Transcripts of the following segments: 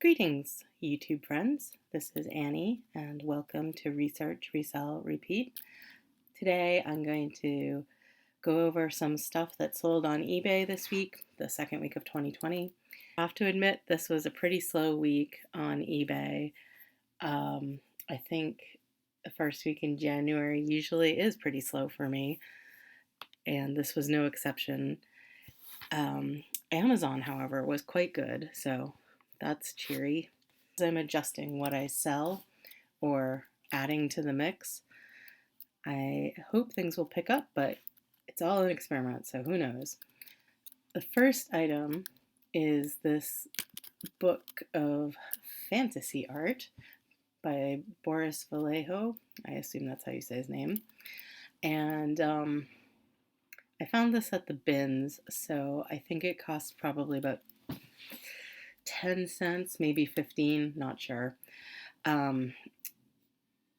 Greetings, YouTube friends. This is Annie, and welcome to Research, Resell, Repeat. Today I'm going to go over some stuff that sold on eBay this week, the second week of 2020. I have to admit this was a pretty slow week on eBay. I think the first week in January usually is pretty slow for me, and this was no exception. Amazon, however, was quite good, so that's cheery. As I'm adjusting what I sell or adding to the mix, I hope things will pick up, but it's all an experiment, so who knows. The first item is this book of fantasy art by Boris Vallejo. I assume that's how you say his name. And I found this at the bins, so I think it cost probably about 10 cents, maybe 15, not sure.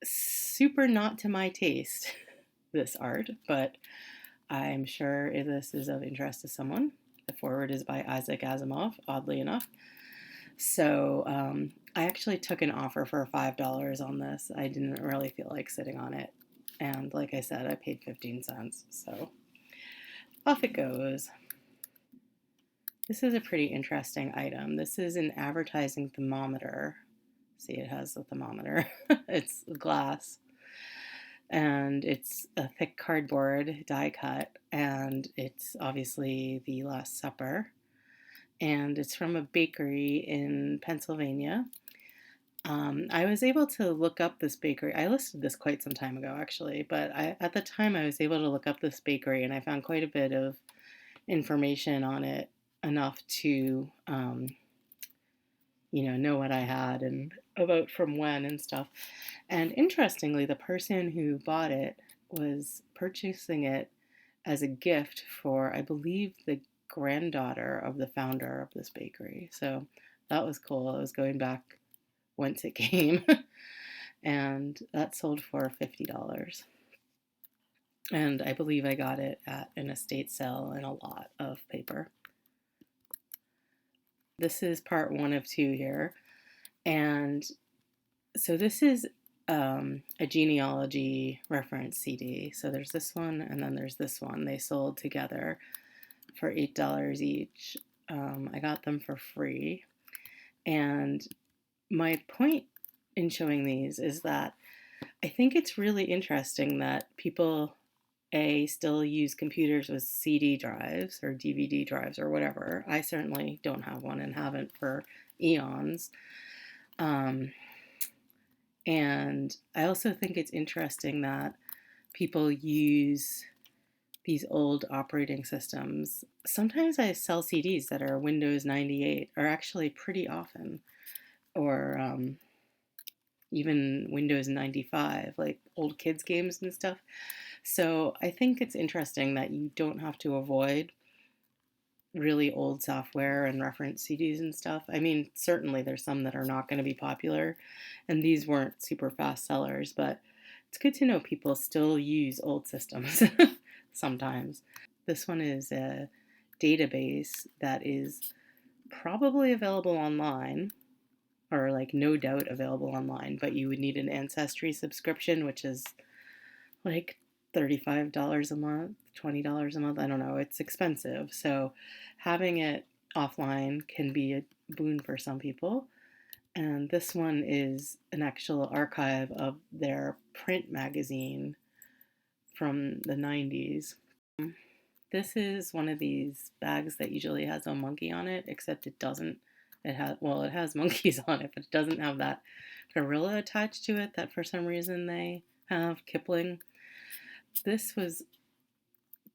Super not to my taste, this art, but I'm sure this is of interest to someone. The foreword is by Isaac Asimov, oddly enough. So I actually took an offer for $5 on this. I didn't really feel like sitting on it. And like I said, I paid 15 cents. So off it goes. This is a pretty interesting item. This is an advertising thermometer. See, it has a thermometer. It's glass. And it's a thick cardboard die cut. And it's obviously the Last Supper. And it's from a bakery in Pennsylvania. I was able to look up this bakery. I listed this quite some time ago, actually. But at the time, I was able to look up this bakery. And I found quite a bit of information on it, enough to know what I had and about from when and stuff. And interestingly, the person who bought it was purchasing it as a gift for, I believe, the granddaughter of the founder of this bakery. So that was cool. I was going back whence it came. And that sold for $50. And I believe I got it at an estate sale in a lot of paper. This is part 1 of 2 here. And so this is a Genealogy Reference CD. So there's this one and then there's this one. They sold together for $8 each. I got them for free. And my point in showing these is that I think it's really interesting that people still use computers with CD drives or DVD drives or whatever. I certainly don't have one and haven't for eons. And I also think it's interesting that people use these old operating systems. Sometimes I sell CDs that are Windows 98, or actually pretty often, or even Windows 95, like old kids games and stuff. So I think it's interesting that you don't have to avoid really old software and reference CDs and stuff. I mean, certainly there's some that are not going to be popular, and these weren't super fast sellers, but it's good to know people still use old systems sometimes. This one is a database that is probably available online, or like no doubt available online, but you would need an Ancestry subscription, which is like $35 a month, $20 a month. I don't know. It's expensive. So having it offline can be a boon for some people. And this one is an actual archive of their print magazine from the 90s. This is one of these bags that usually has a monkey on it, except it doesn't. It has monkeys on it, but it doesn't have that gorilla attached to it that for some reason they have, Kipling. This was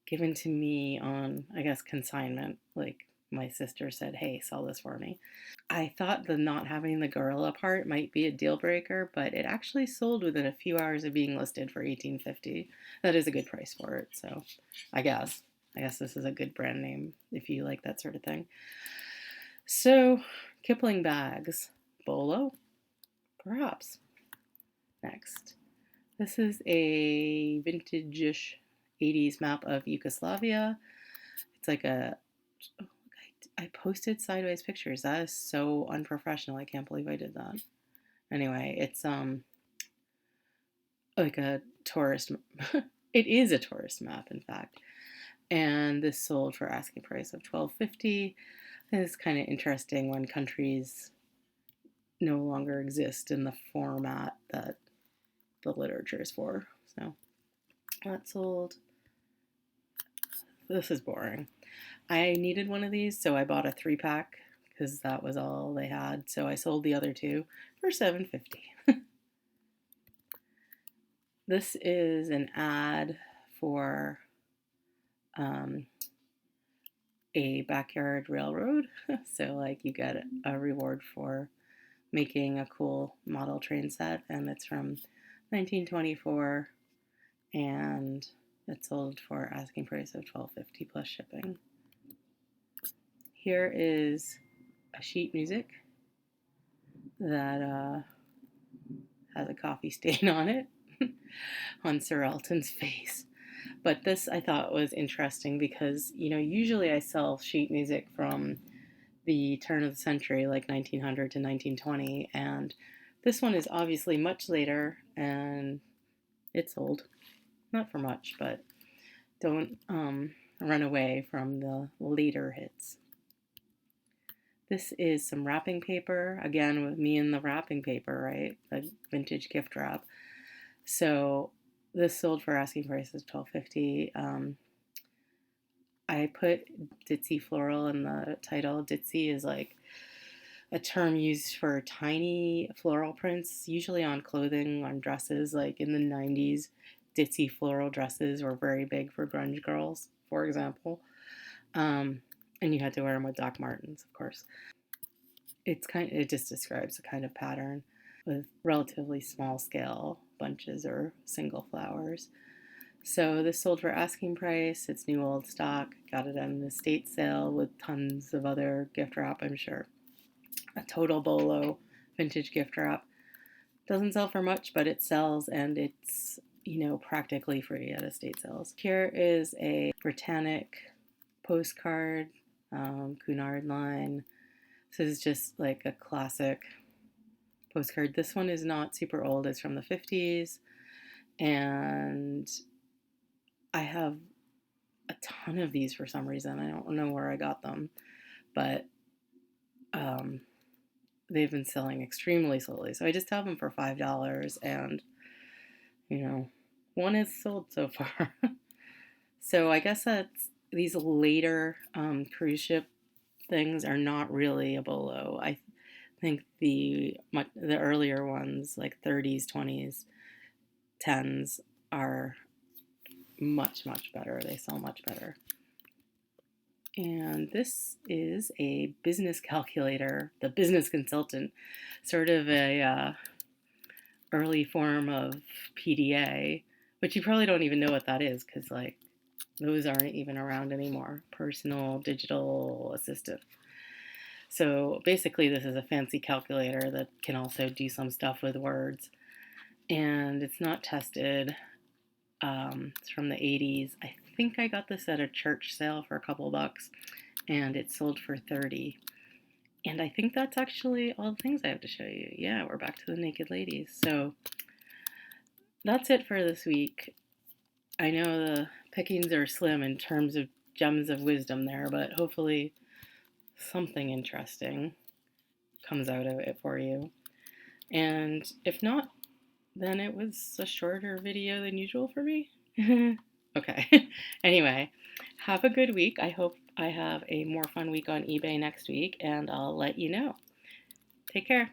given to me on, I guess, consignment. Like, my sister said, hey, sell this for me. I thought the not having the gorilla part might be a deal breaker, but it actually sold within a few hours of being listed for $18.50. That is a good price for it, so I guess this is a good brand name if you like that sort of thing. So, Kipling bags. Bolo? Perhaps. Next. This is a vintage-ish 80s map of Yugoslavia. It's like a, I posted sideways pictures. That is so unprofessional. I can't believe I did that. Anyway, it's like a tourist. It is a tourist map, in fact. And this sold for asking price of $12.50. It's kind of interesting when countries no longer exist in the format that the literature is for. So that sold. This is boring. I needed one of these, so I bought a 3-pack because that was all they had. So I sold the other 2 for $7.50. This is an ad for a backyard railroad. So like you get a reward for making a cool model train set, and it's from 1924, and it sold for asking price of $12.50 plus shipping. Here is a sheet music that has a coffee stain on it on Sir Elton's face. But this I thought was interesting because, usually I sell sheet music from the turn of the century, like 1900 to 1920, and this one is obviously much later, and it's sold. Not for much, but don't run away from the later hits. This is some wrapping paper, again with me in the wrapping paper, right? The vintage gift wrap. So this sold for asking price of $12.50. I put ditzy floral in the title. Ditzy is like a term used for tiny floral prints, usually on clothing, on dresses. Like in the 90s, ditzy floral dresses were very big for grunge girls, for example. And you had to wear them with Doc Martens, of course. It just describes a kind of pattern with relatively small scale bunches or single flowers. So this sold for asking price. It's new old stock. Got it on an estate sale with tons of other gift wrap, I'm sure. A total bolo vintage gift wrap. Doesn't sell for much, but it sells, and it's, practically free at estate sales. Here is a Britannic postcard, Cunard line. This is just like a classic postcard. This one is not super old. It's from the 50s, and I have a ton of these for some reason. I don't know where I got them, but they've been selling extremely slowly. So I just have them for $5, and one is sold so far. So I guess that's these later cruise ship things are not really a bolo. I think the earlier ones, like 30s, 20s, 10s, are much, much better. They sell much better. And this is a business calculator, the business consultant, sort of a early form of PDA, which you probably don't even know what that is because like those aren't even around anymore. Personal digital assistant. So basically this is a fancy calculator that can also do some stuff with words, and it's not tested. It's from the 80s. I think I got this at a church sale for a couple bucks, and it sold for $30. And I think that's actually all the things I have to show you. Yeah, we're back to the naked ladies. So that's it for this week. I know the pickings are slim in terms of gems of wisdom there, but hopefully something interesting comes out of it for you. And if not, then it was a shorter video than usual for me. Okay. Anyway, have a good week. I hope I have a more fun week on eBay next week, and I'll let you know. Take care.